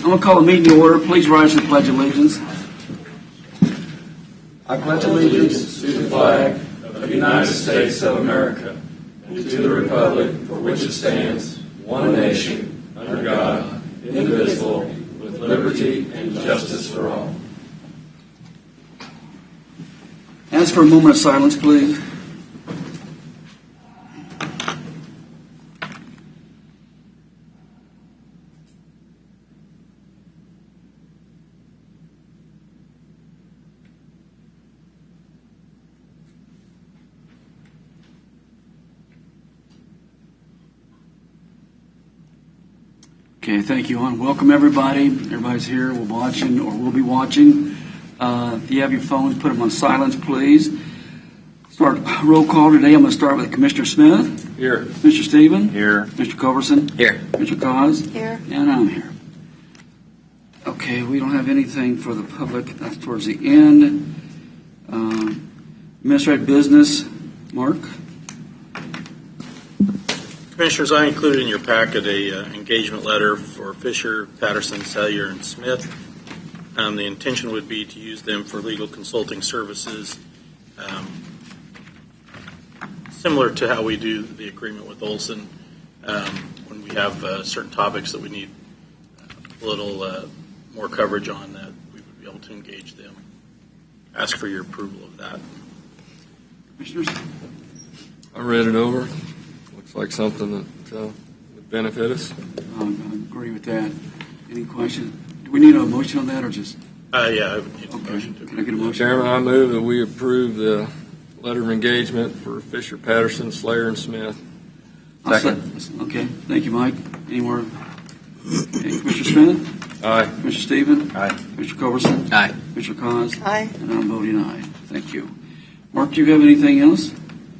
I'm going to call the meeting to order. Please rise to the Pledge of Allegiance. I pledge allegiance to the flag of the United States of America and to the republic for which it stands, one nation, under God, indivisible, with liberty and justice for all. Ask for a moment of silence, please. Okay, thank you, Hon. Welcome, everybody. Everybody's here. We're watching, or will be watching. If you have your phones, put them on silence, please. Start roll call today. I'm going to start with Commissioner Smith. Here. Mr. Stephen. Here. Mr. Culberson. Here. Mr. Cos. Here. And I'm here. Okay, we don't have anything for the public. That's towards the end. Administrative business. Mark. Commissioners, I included in your packet a engagement letter for Fisher, Patterson, Salyer, and Smith. The intention would be to use them for legal consulting services, similar to how we do the agreement with Olson. When we have certain topics that we need a little more coverage on, that we would be able to engage them. Ask for your approval of that. Commissioners? I read it over. Looks like something that would benefit us. I agree with that. Any questions? Do we need a motion on that, or just? Yeah, I would need a Okay. motion to. Can I get a motion? Chairman, I move that we approve the letter of engagement for Fisher, Patterson, Slayer, and Smith. Second. Okay. Thank you, Mike. Any more? Okay. Commissioner Smith? Aye. Mr. Stephen? Aye. Mr. Culberson? Aye. Mr. Cos? Aye. And I'm voting aye. Thank you. Mark, do you have anything else?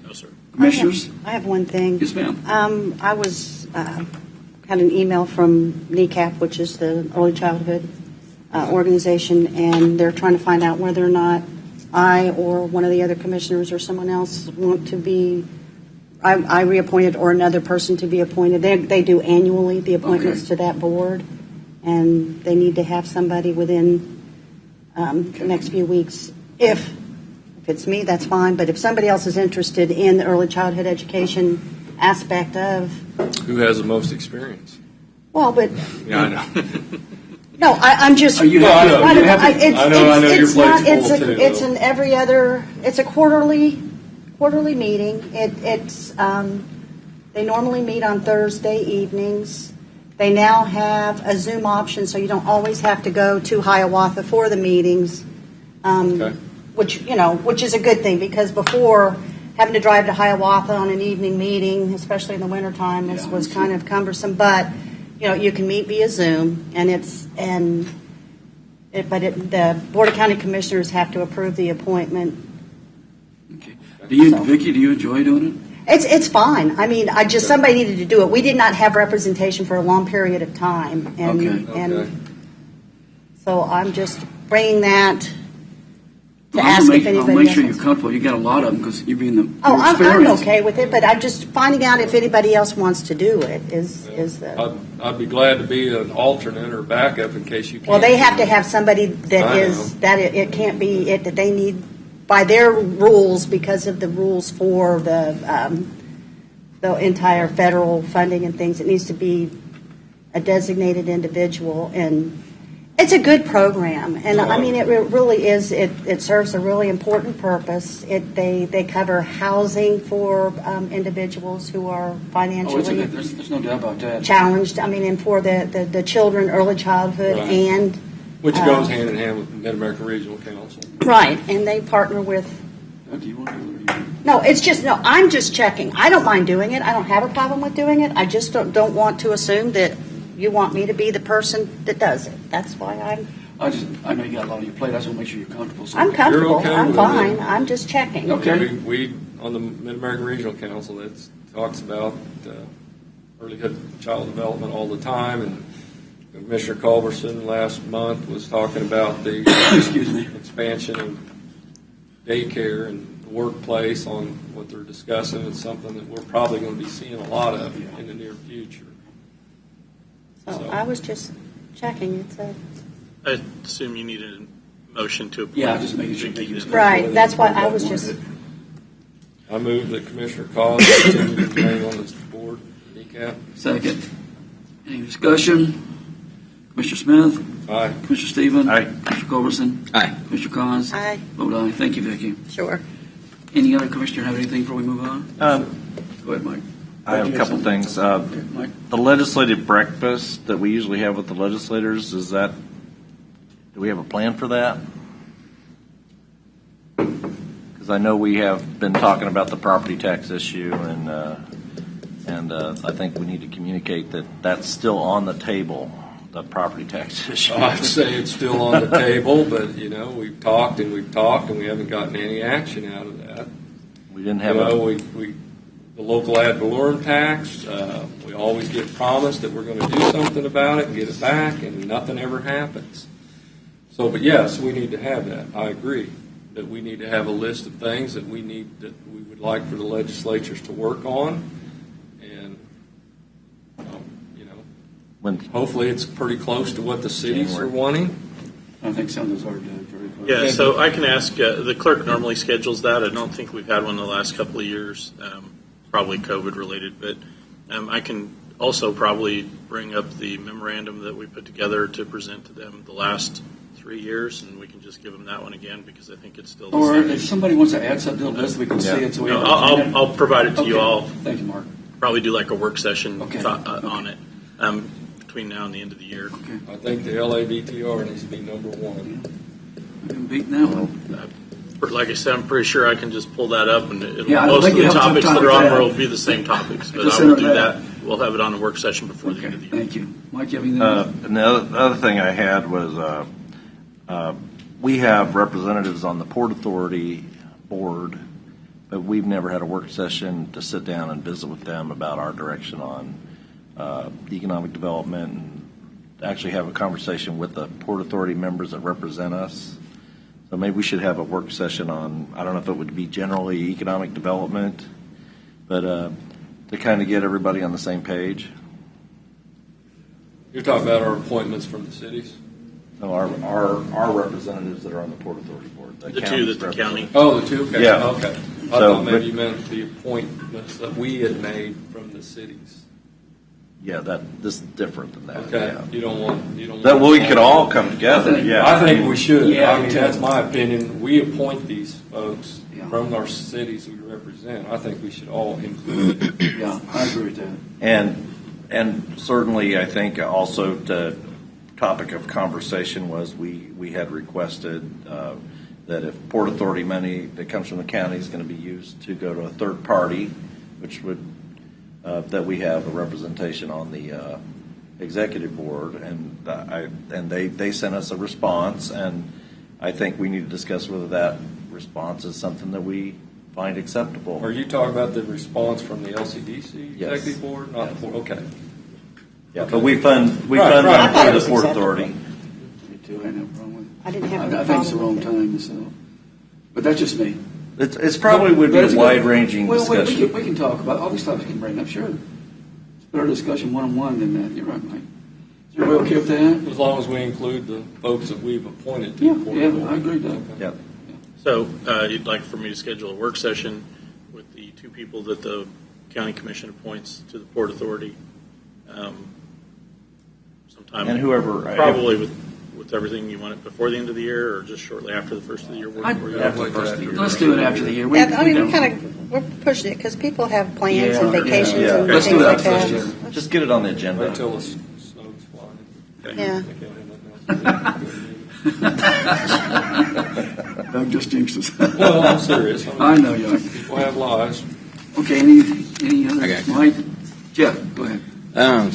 No, sir. Commissioners? I have one thing. Yes, ma'am. I was had an email from NECAP, which is the Early Childhood organization, and they're trying to find out whether or not I or one of the other commissioners or someone else want to be I reappointed or another person to be appointed. They do annually the appointments to that board, and they need to have somebody within the next few weeks. If it's me, that's fine, but if somebody else is interested in the early childhood education aspect of... Who has the most experience? Well, but... Yeah, I know. No, I'm just... Are you happy? I know your It's not, plate's full, too. it's an every other... It's a quarterly meeting. They normally meet on Thursday evenings. They now have a Zoom option, so you don't always have to go to Hiawatha for the meetings. Okay. Which is a good thing, because before, having to drive to Hiawatha on an evening meeting, especially in the wintertime, was kind of cumbersome. But you can meet via Zoom, the Board of County Commissioners have to approve the appointment. Okay. Vicki, do you enjoy doing it? It's fine. I mean, somebody needed to do it. We did not have representation for a long period of time, and so I'm just bringing that. I'll make sure you're comfortable. You got a lot of them because you're being the I'm okay with it, but I'm just finding out if anybody else wants to do it. I'd be glad to be an alternate or backup in case you can't. Well, they have to have somebody it can't be it that they need by their rules, because of the rules for the entire federal funding and things. It needs to be a designated individual, and it's a good program, and I mean it really is. It serves a really important purpose. They cover housing for individuals who are financially there's no doubt about that. challenged. I mean, and for the children, early childhood, Right. and Which goes hand in hand with the Mid-American Regional Council. right, and they partner with. Do you want to do it? No, it's just no. I'm just checking. I don't mind doing it. I don't have a problem with doing it. I just don't want to assume that you want me to be the person that does it. That's why I know you got a lot on your plate. I just want to make sure you're comfortable. So I'm comfortable. okay I'm with fine. it? I'm just checking. Okay. We on the Mid-American Regional Council, that talks about early child development all the time, and Commissioner Culberson last month was talking about the expansion of daycare and the workplace on what they're discussing. It's something that we're probably going to be seeing a lot of in the near future. So I was just checking. It's a I assume you need a motion to appoint. Yeah, just making sure. Vicky then. right. That's why I was just. I move that Commissioner Cos continue to remain on this board, kneecap. Second. Any discussion? Commissioner Smith? Aye. Commissioner Stephen? Aye. Commissioner Culberson? Aye. Commissioner Cos? Aye. Vote aye. Thank you, Vicki. Sure. Any other commissioner have anything before we move on? Go ahead, Mike. I have a couple things. Mike? The legislative breakfast that we usually have with the legislators, do we have a plan for that? Because I know we have been talking about the property tax issue, and I think we need to communicate that that's still on the table, the property tax issue. I'd say it's still on the table, but, we've talked, and we haven't gotten any action out of that. We didn't have The local ad valorem tax, we always get promised that we're going to do something about it and get it back, and nothing ever happens. So, but yes, we need to have that. I agree that we need to have a list of things that we would like for the legislatures to work on, and hopefully it's pretty close to what the cities are wanting. I think some of those are very close. Yeah, so I can ask, the clerk normally schedules that. I don't think we've had one in the last couple of years, probably COVID related, but I can also probably bring up the memorandum that we put together to present to them the last 3 years, and we can just give them that one again because I think it's still the Or same. if somebody wants to add something to the list, we can see it. So we No, have I'll provide it to you Okay. all. Thank you, Mark. Probably do like a work session Okay. on it between now and the end of the year. Okay. I think the LADTR needs to be number one. We've been beating that one. Like I said, I'm pretty sure I can just pull that up, and Yeah, I don't most of think you the have topics time that for are on that. there will be the same topics, but Just I will send do it that. back. We'll have it on a work session before the Okay, end of the year. thank you. Mike, you have anything? And the other thing I had was we have representatives on the Port Authority board, but we've never had a work session to sit down and visit with them about our direction on economic development and actually have a conversation with the Port Authority members that represent us. So maybe we should have a work session on, I don't know if it would be generally economic development, but to kind of get everybody on the same page. You're talking about our appointments from the cities? No, our representatives that are on the Port Authority board. The two that the county. Oh, the two? Okay. Yeah. Okay. I So, thought maybe but- you meant the appointments that we had made from the cities. Yeah, this is different than that. Okay. Yeah. You don't want. That we could all come together. Yeah, I think we should. Yeah, I mean, me too. that's my opinion. We appoint these folks Yeah. from our cities we represent. I think we should all include them. Yeah, I agree with that. and certainly I think also the topic of conversation was we had requested that if Port Authority money that comes from the county is going to be used to go to a third party, which would that we have a representation on the executive board, and they sent us a response, and I think we need to discuss whether that response is something that we find acceptable. Are you talking about the response from the LCDC Yes. executive board? Not the board. Okay. Yeah, but we fund Right, them right. through the Port Authority. Me too. I have no problem with it. I didn't have any I think it's the wrong problem time. So, but that's just me. It's probably would be But it's a good. wide-ranging Well, discussion. we can talk about all these topics. We can bring up. Sure, it's better discussion one-on-one than that. You're right, Mike. Is everybody okay with that? As long as we include the folks that we've appointed to Yeah, the board. yeah, I agree with that. Okay. Yep. So you'd like for me to schedule a work session with the two people that the county commission appoints to the Port Authority sometime. And whoever Probably with everything, you want it before the end of the year or just shortly after the first of the year? after the first of the year. Let's do it after the year. Yeah, I mean, don't- we're pushing it because people have plans and Yeah, vacations yeah. and Let's do things it like after that. this year. Just get it on the Wait agenda. till the snow's flying. Okay. Yeah. They can't have nothing else. Doug just jinxed us. No, I'm serious. I know you are. People have lives. Okay, any other? Okay. Mike? Jeff, go ahead.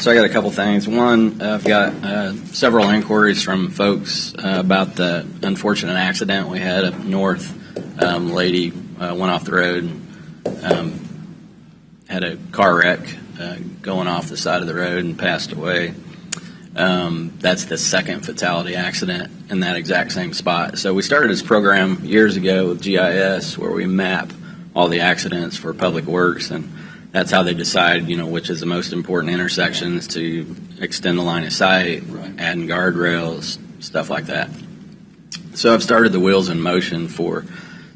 So I got a couple things. One, I've got several inquiries from folks about the unfortunate accident we had up north. Lady went off the road and had a car wreck going off the side of the road and passed away. That's the second fatality accident in that exact same spot. So we started this program years ago with GIS where we map all the accidents for Public Works, and that's how they decide, which is the most important intersections to extend the line of sight, Right. adding guardrails, stuff like that. So I've started the wheels in motion for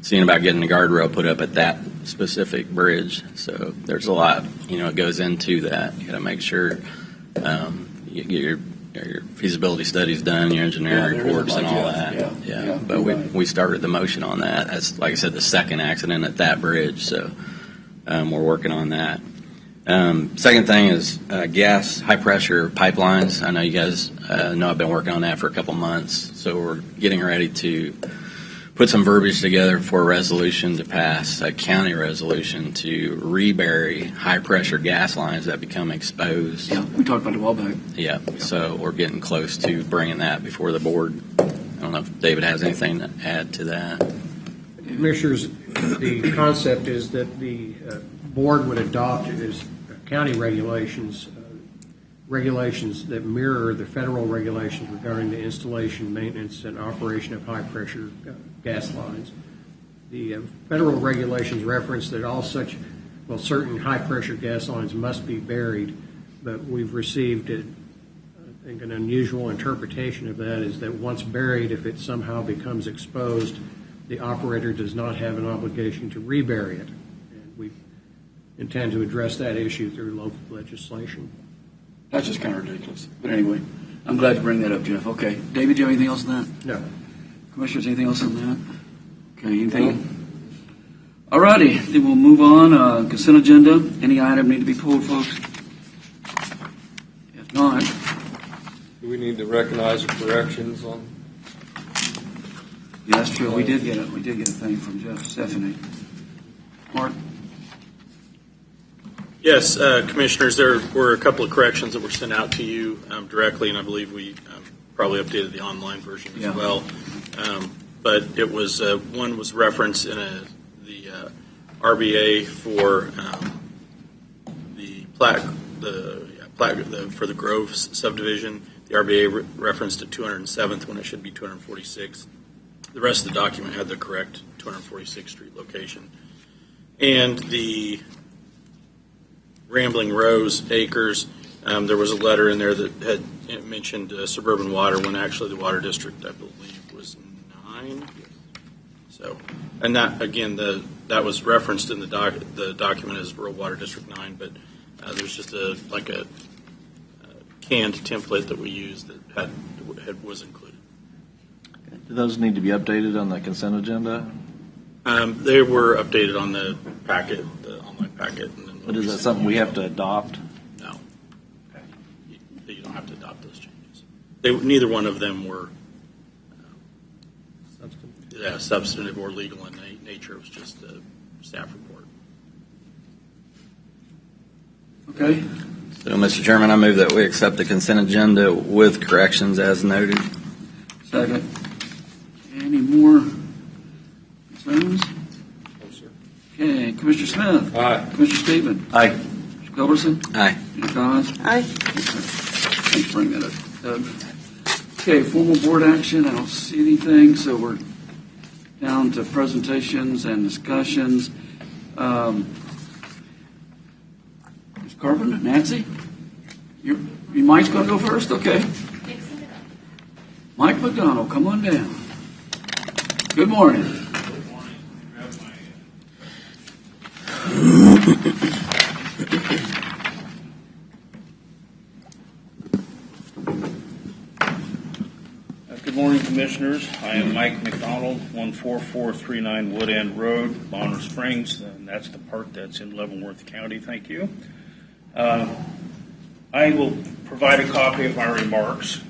seeing about getting a guardrail put up at that specific bridge. So there's a lot, it goes into that. You got to make sure you get your feasibility studies done, your engineering Yeah, reports and all yeah, that. yeah, But you're right. we started the motion on that. That's, like I said, the second accident at that bridge. So we're working on that. Second thing is gas, high pressure pipelines. I know you guys know I've been working on that for a couple months. So we're getting ready to put some verbiage together for a resolution to pass, a county resolution to rebury high pressure gas lines that become exposed. Yeah, we talked about it a while back. Yeah, so we're getting close to bringing that before the board. I don't know if David has anything to add to that. Commissioners, the concept is that the board would adopt as county regulations, regulations that mirror the federal regulations regarding the installation, maintenance, and operation of high-pressure gas lines. The federal regulations reference that certain high-pressure gas lines must be buried, but we've received, I think, an unusual interpretation of that is that once buried, if it somehow becomes exposed, the operator does not have an obligation to rebury it. And we intend to address that issue through local legislation. That's just kind of ridiculous. But anyway, I'm glad to bring that up, Jeff. Okay. David, do you have anything else on that? No. Commissioners, anything else on that? Okay, anything? All righty, then we'll move on. Consent agenda. Any item need to be pulled, folks? If not, Do we need to recognize the corrections on? yeah, that's true. We did get a thing from Jeff Stephanie. Mark? Yes, Commissioners, there were a couple of corrections that were sent out to you directly, and I believe we probably updated the online version as Yeah. well. But it was one was referenced in the RBA for the plat, for the Grove subdivision. The RBA referenced to 207th when it should be 246th. The rest of the document had the correct 246th Street location, and the Rambling Rose Acres, there was a letter in there that had mentioned suburban water when actually the water district, I believe, was 9. So, and that again, that was referenced in the document as rural water district 9, but there's just a canned template that we used that was included. Do those need to be updated on the consent agenda? They were updated on the packet, the online packet. And then But is that something we have to adopt? No. You don't have to adopt those changes. Neither one of them were substantive or legal in nature. It was just a staff report. Okay. So, Mr. Chairman, I move that we accept the consent agenda with corrections as noted. Second. Any more concerns? Okay, Commissioner Smith. Aye. Commissioner Stevens. Aye. Commissioner Culberson. Aye. Commissioner Dawes. Aye. Thanks for bringing that up, Doug. Okay, formal board action. I don't see anything, so we're down to presentations and discussions. Ms. Carpenter, Nancy, your mic's going to go first? Okay. Mike McDonald, come on down. Good morning. Good morning, Commissioners. I am Mike McDonald, 14439 Wood End Road, Bonner Springs, and that's the part that's in Leavenworth County. Thank you. I will provide a copy of my remarks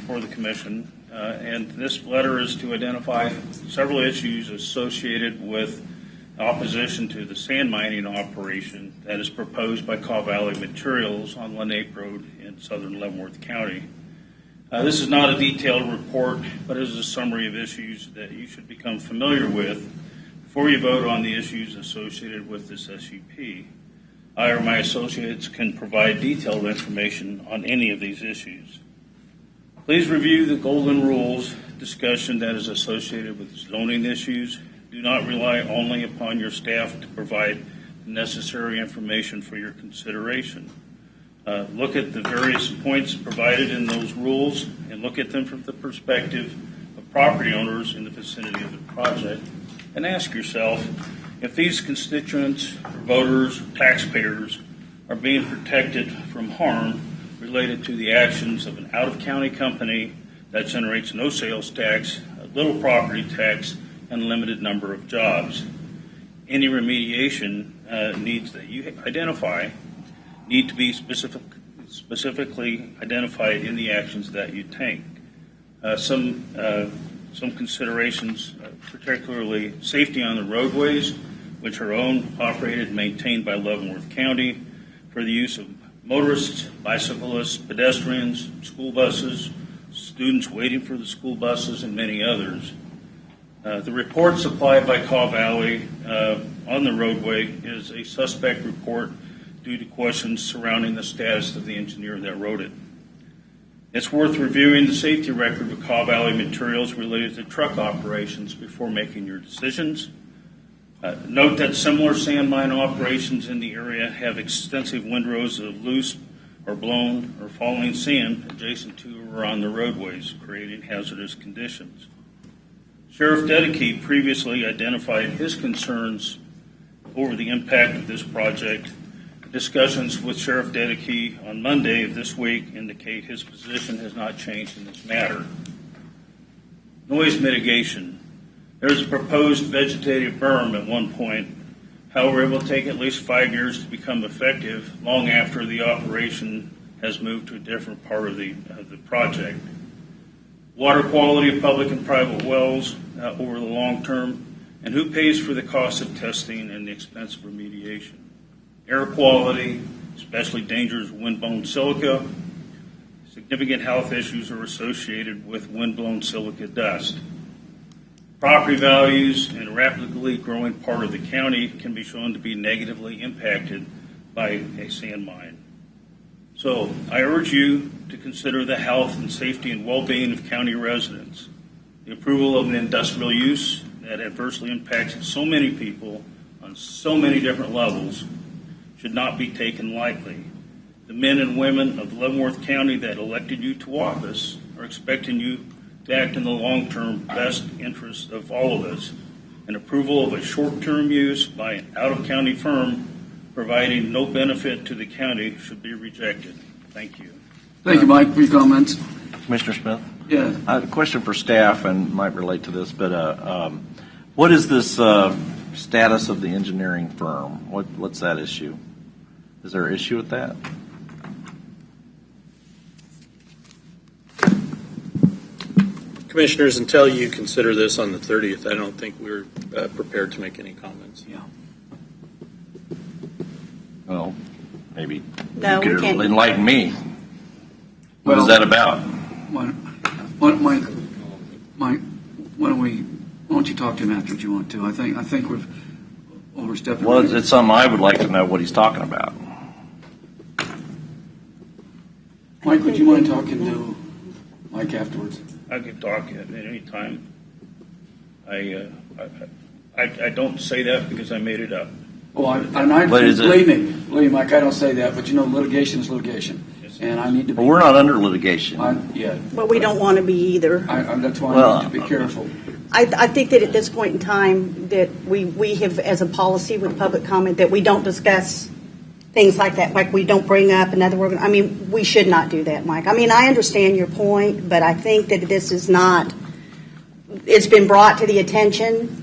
for the Commission, and this letter is to identify several issues associated with opposition to the sand mining operation that is proposed by Caw Valley Materials on Lenape Road in southern Leavenworth County. This is not a detailed report, but it is a summary of issues that you should become familiar with before you vote on the issues associated with this SUP. I or my associates can provide detailed information on any of these issues. Please review the golden rules discussion that is associated with zoning issues. Do not rely only upon your staff to provide the necessary information for your consideration. Look at the various points provided in those rules and look at them from the perspective of property owners in the vicinity of the project, and ask yourself if these constituents, or voters, or taxpayers are being protected from harm related to the actions of an out-of-county company that generates no sales tax, a little property tax, and a limited number of jobs. Any remediation needs that you identify need to be specifically identified in the actions that you take. Some considerations, particularly safety on the roadways, which are owned, operated, and maintained by Leavenworth County for the use of motorists, bicyclists, pedestrians, school buses, students waiting for the school buses, and many others. The report supplied by Caw Valley on the roadway is a suspect report due to questions surrounding the status of the engineer that wrote it. It's worth reviewing the safety record of Caw Valley materials related to truck operations before making your decisions. Note that similar sand mine operations in the area have extensive windrows of loose or blown or falling sand adjacent to or on the roadways, creating hazardous conditions. Sheriff Dedeke previously identified his concerns over the impact of this project. Discussions with Sheriff Dedeke on Monday of this week indicate his position has not changed in this matter. Noise mitigation. There is a proposed vegetative berm at one point. However, it will take at least 5 years to become effective, long after the operation has moved to a different part of the project. Water quality of public and private wells over the long term, and who pays for the cost of testing and the expense of remediation. Air quality, especially dangerous wind-blown silica. Significant health issues are associated with wind-blown silica dust. Property values in a rapidly growing part of the county can be shown to be negatively impacted by a sand mine. So I urge you to consider the health and safety and well-being of county residents. The approval of an industrial use that adversely impacts so many people on so many different levels should not be taken lightly. The men and women of Leavenworth County that elected you to office are expecting you to act in the long-term best interest of all of us. An approval of a short-term use by an out-of-county firm providing no benefit to the county should be rejected. Thank you. Thank you, Mike, for your comments. Commissioner Smith? Yeah. I have a question for staff and might relate to this, but what is this status of the engineering firm? What's that issue? Is there an issue with that? Commissioners, until you consider this on the 30th, I don't think we're prepared to make any comments. Yeah. Well, maybe No, you we could can't. enlighten me. What Well- is that about? Mike, why don't you talk to him after you want to? I think we've overstepped. Well, it's something I would like to know what he's talking about. Mike, would you mind talking to Mike afterwards? I could talk at any time. I don't say that because I made it up. Oh, But is it- believe me, Mike, I don't say that, but you know, litigation is litigation, and I need to be. Well, we're not under litigation. Yeah, But we don't want to be either. that's why I Well- need to be careful. I think that at this point in time, that we have, as a policy with public comment, that we don't discuss things like that, like we don't bring up another organ. I mean, we should not do that, Mike. I mean, I understand your point, but I think that this is not, it's been brought to the attention.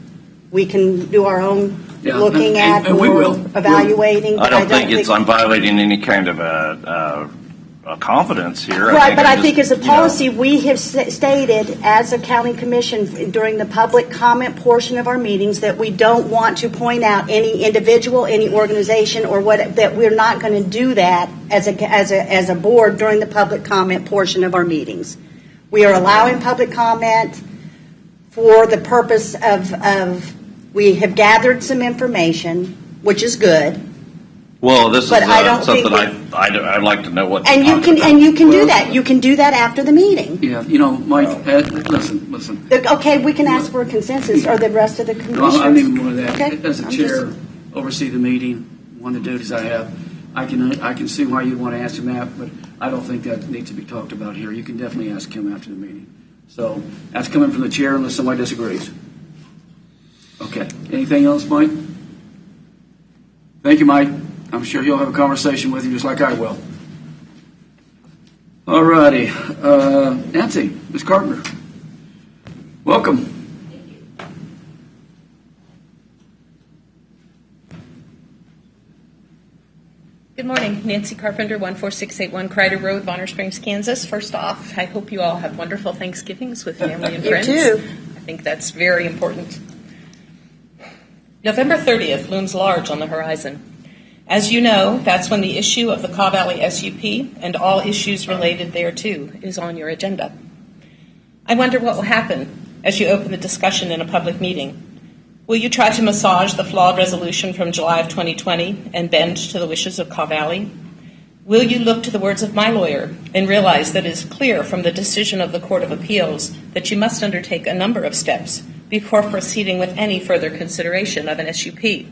We can do our own Yeah, looking at and we or will. evaluating. I but don't think I'm violating any kind of a confidence here. Right, but I'm I think just, as a policy, we have stated as a county commission during the public comment portion of our meetings that we don't want to point out any individual, any organization, or what, that we're not going to do that as a board during the public comment portion of our meetings. We are allowing public comment for the purpose of we have gathered some information, which is good. Well, this is But I don't something think I'd like to know what. And you can do that. You can do that after the meeting. Yeah, you know, Mike, listen. Okay, we can ask for a consensus, or the rest of the No, commissioners. I don't even want that. Okay, As a I'm chair, oversee the meeting, one of the duties I have. I can see why you'd want to ask him that, but I don't think that needs to be talked about here. You can definitely ask him after the meeting. So that's coming from the chair unless somebody disagrees. Okay. Anything else, Mike? Thank you, Mike. I'm sure he'll have a conversation with you just like I will. All righty. Nancy, Ms. Carpenter, welcome. Good morning. Nancy Carpenter, 14681 Crider Road, Bonner Springs, Kansas. First off, I hope you all have wonderful Thanksgivings with family and friends. You too. I think that's very important. November 30th looms large on the horizon. As you know, that's when the issue of the Kaw Valley SUP and all issues related thereto is on your agenda. I wonder what will happen as you open the discussion in a public meeting. Will you try to massage the flawed resolution from July of 2020 and bend to the wishes of Kaw Valley? Will you look to the words of my lawyer and realize that it is clear from the decision of the Court of Appeals that you must undertake a number of steps before proceeding with any further consideration of an SUP?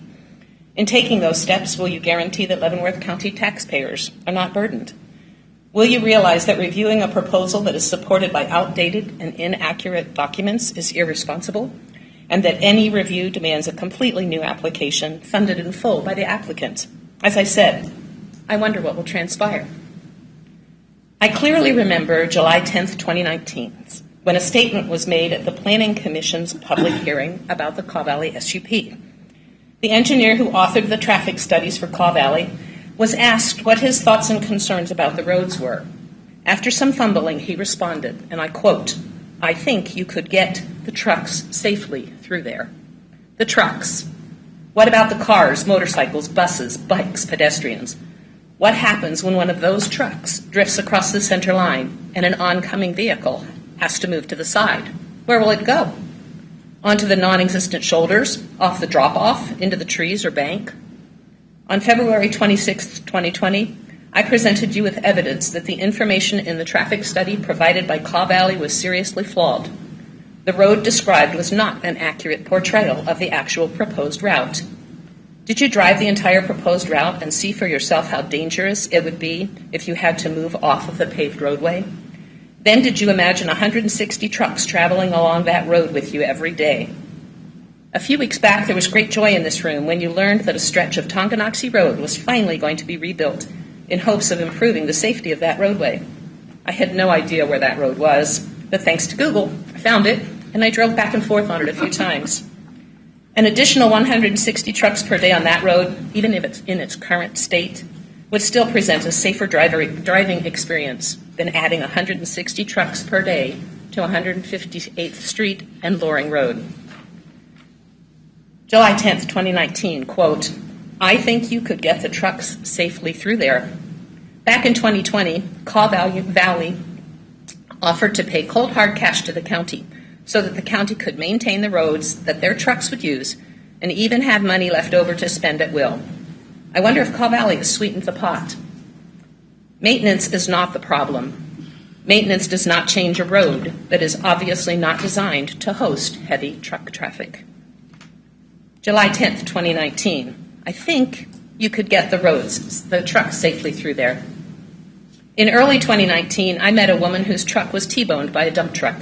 In taking those steps, will you guarantee that Leavenworth County taxpayers are not burdened? Will you realize that reviewing a proposal that is supported by outdated and inaccurate documents is irresponsible, and that any review demands a completely new application funded in full by the applicant? As I said, I wonder what will transpire. I clearly remember July 10th, 2019, when a statement was made at the Planning Commission's public hearing about the Kaw Valley SUP. The engineer who authored the traffic studies for Kaw Valley was asked what his thoughts and concerns about the roads were. After some fumbling, he responded, and I quote, "I think you could get the trucks safely through there." The trucks. What about the cars, motorcycles, buses, bikes, pedestrians? What happens when one of those trucks drifts across the center line and an oncoming vehicle has to move to the side? Where will it go? Onto the non-existent shoulders, off the drop-off, into the trees or bank? On February 26, 2020, I presented you with evidence that the information in the traffic study provided by Kaw Valley was seriously flawed. The road described was not an accurate portrayal of the actual proposed route. Did you drive the entire proposed route and see for yourself how dangerous it would be if you had to move off of the paved roadway? Then did you imagine 160 trucks traveling along that road with you every day? A few weeks back, there was great joy in this room when you learned that a stretch of Tonganoxie Road was finally going to be rebuilt in hopes of improving the safety of that roadway. I had no idea where that road was, but thanks to Google, I found it, and I drove back and forth on it a few times. An additional 160 trucks per day on that road, even if it's in its current state, would still present a safer driving experience than adding 160 trucks per day to 158th Street and Loring Road. July 10th, 2019, quote, "I think you could get the trucks safely through there." Back in 2020, Kaw Valley offered to pay cold hard cash to the county so that the county could maintain the roads that their trucks would use and even have money left over to spend at will. I wonder if Kaw Valley has sweetened the pot. Maintenance is not the problem. Maintenance does not change a road that is obviously not designed to host heavy truck traffic. July 10th, 2019. I think you could get the trucks safely through there. In early 2019, I met a woman whose truck was T-boned by a dump truck.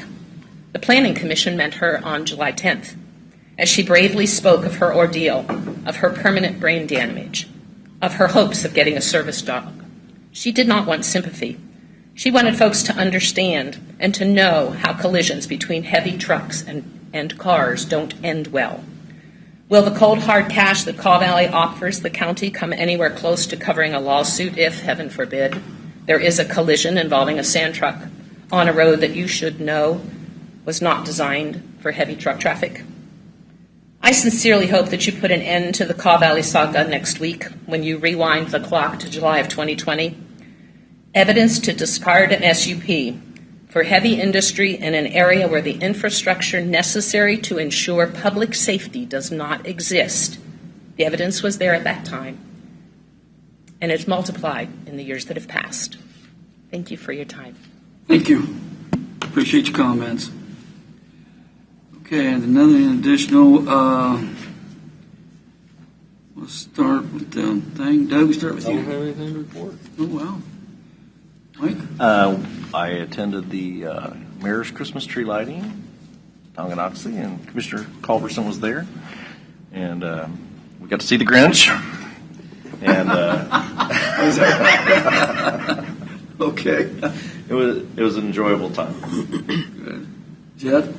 The Planning Commission met her on July 10th as she bravely spoke of her ordeal, of her permanent brain damage, of her hopes of getting a service dog. She did not want sympathy. She wanted folks to understand and to know how collisions between heavy trucks and cars don't end well. Will the cold, hard cash that Kaw Valley offers the county come anywhere close to covering a lawsuit if, heaven forbid, there is a collision involving a sand truck on a road that you should know was not designed for heavy truck traffic? I sincerely hope that you put an end to the Kaw Valley saga next week when you rewind the clock to July of 2020. Evidence to discard an SUP for heavy industry in an area where the infrastructure necessary to ensure public safety does not exist. The evidence was there at that time, and it's multiplied in the years that have passed. Thank you for your time. Thank you. Appreciate your comments. Okay, and another additional, Let's start with the thing. Doug, we start with Don't you. have anything to report. Oh, wow. Mike? I attended the mayor's Christmas tree lighting, Tonganoxie, and Commissioner Culberson was there, and we got to see the Grinch. And Okay. it was an enjoyable time. Good. Jed?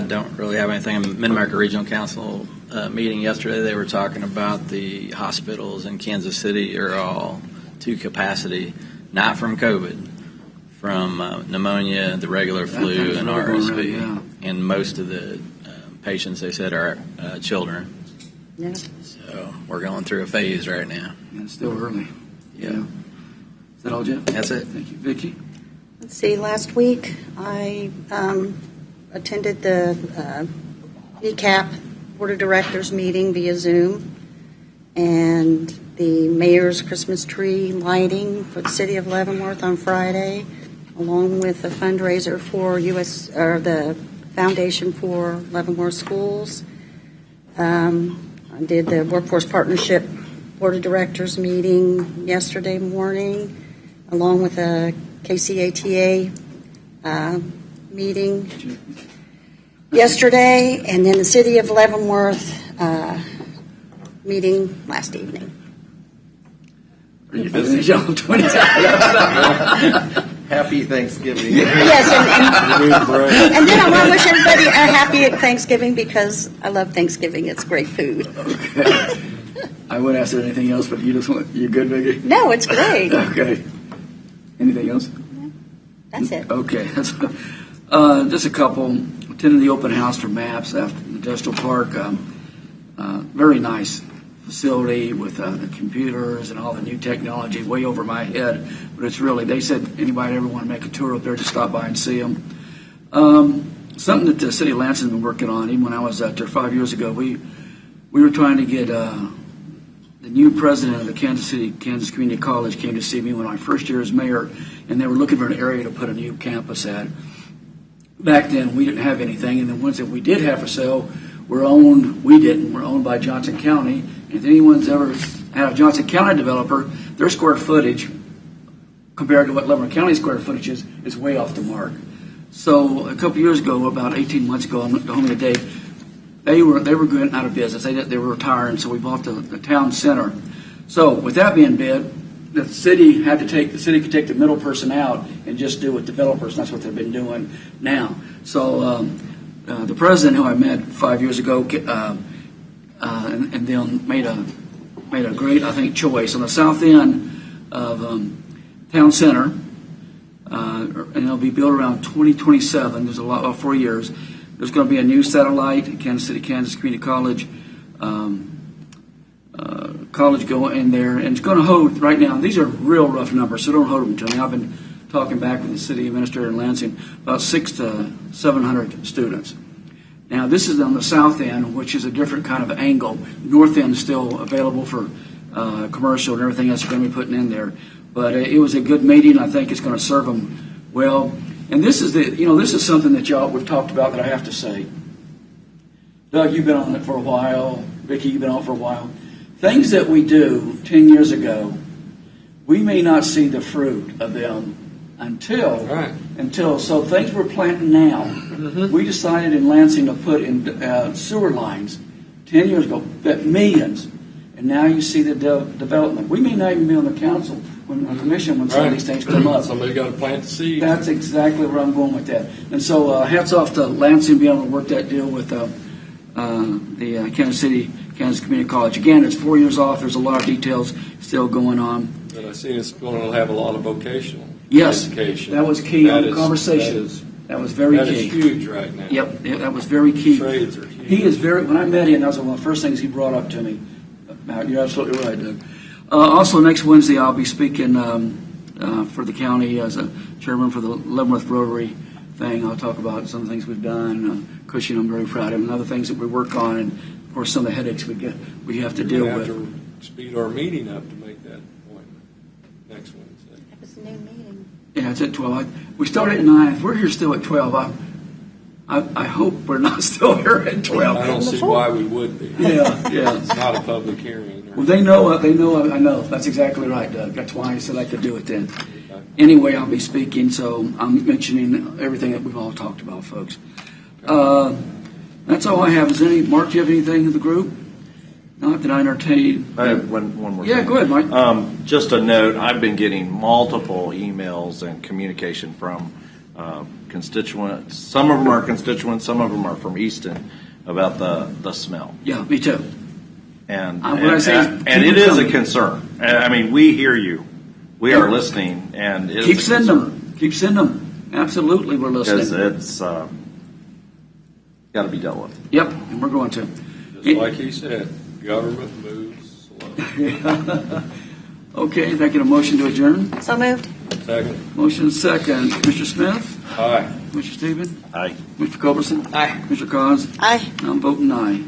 Don't really have anything. Mid-America Regional Council meeting yesterday, they were talking about the hospitals in Kansas City are all to capacity, not from COVID, from pneumonia, the regular flu, and RSV. Yeah. And most of the patients, they said, are children. Yeah. So we're going through a phase right now. Yeah, it's still early. Yeah. Is that all, Jeff? That's it. Thank you. Vicki? Let's see, last week I attended the BCAP Board of Directors meeting via Zoom and the mayor's Christmas tree lighting for the city of Leavenworth on Friday, along with a fundraiser for the Foundation for Leavenworth Schools. I did the Workforce Partnership Board of Directors meeting yesterday morning, along with a KCATA meeting yesterday, and then the City of Leavenworth meeting last evening. Are you busy? Happy Thanksgiving. Yes, and then I want to wish everybody a happy Thanksgiving because I love Thanksgiving. It's great food. Okay. I wouldn't ask anything else, but you good, Vicki? No, it's great. Okay. Anything else? That's it. Okay. Just a couple. Attended the open house for MAPS after the Industrial Park. Very nice facility with the computers and all the new technology, way over my head. But it's really, they said anybody ever want to make a tour up there, just stop by and see them. Something that the city of Lansing has been working on, even when I was out there 5 years ago, we were trying to get the new president of the Kansas Community College came to see me when my first year as mayor, and they were looking for an area to put a new campus at. Back then, we didn't have anything, and the ones that we did have for sale were owned by Johnson County. And if anyone's ever had a Johnson County developer, their square footage compared to what Leavenworth County square footage is way off the mark. So a couple years ago, about 18 months ago, I'm at home today, they were going out of business. They were retiring, so we bought the town center. So with that being said, the city could take the middle person out and just do with developers. And that's what they've been doing now. So the president, who I met 5 years ago, and then made a great, I think, choice on the south end of town center, and it'll be built around 2027. There's 4 years. There's going to be a new satellite at Kansas City, Kansas Community College. College go in there, and it's going to hold, right now, these are real rough numbers, so don't hold them to me. I've been talking back with the city administrator in Lansing, about 600 to 700 students. Now, this is on the south end, which is a different kind of angle. North end is still available for commercial and everything else they're going to be putting in there. But it was a good meeting. I think it's going to serve them well. And this is something that we've talked about that I have to say. Doug, you've been on it for a while. Vicki, you've been on it for a while. Things that we do 10 years ago, we may not see the fruit of them until so things we're planting now. Mm-hmm. We decided in Lansing to put in sewer lines 10 years ago, that millions, and now you see the development. We may not even be on the council when the commission when some of these things come up. Somebody's got to plant the seed. That's exactly where I'm going with that. And so hats off to Lansing being able to work that deal with the Kansas City, Kansas Community College. Again, it's 4 years off. There's a lot of details still going on. But I see it's going to have a lot of vocational education. That was key on the conversation. That was very key. That is huge right now. Yep, that was very key. Trades are huge. He is when I met him, that was one of the first things he brought up to me. You're absolutely right, Doug. Also, next Wednesday, I'll be speaking for the county as a chairman for the Leavenworth Rotary thing. I'll talk about some of the things we've done. Cushing, I'm very proud of, and other things that we work on, and of course some of the headaches we have to deal with. We have to speed our meeting up to make that appointment next Wednesday. That was a new meeting. Yeah, it's at 12. We start at 9. If we're here still at 12, I hope we're not still here at 12. I don't see why we would be. Yeah, yeah. It's not a public hearing. Well, they know, I know. That's exactly right, Doug. That's why I said I could do it then. Anyway, I'll be speaking, so I'm mentioning everything that we've all talked about, folks. That's all I have. Mark, do you have anything in the group? Not that I entertain. I have one more Yeah, thing. go ahead, Mike. Just a note, I've been getting multiple emails and communication from constituents. Some of them are constituents, some of them are from Easton, about the smell. Yeah, me too. And what I say is keep it them is a coming. concern. I mean, we hear you. We are listening, and it Keep is a sending concern. them. Keep sending them. Absolutely, we're Because listening. it's got to be dealt with. Yep, and we're going to. Just like he said, government moves slow. Okay, if I get a motion to adjourn. So moved. Second. Motion second. Mr. Smith? Aye. Mr. Stephen? Aye. Mr. Culberson? Aye. Mr. Cos? Aye. I'm voting aye.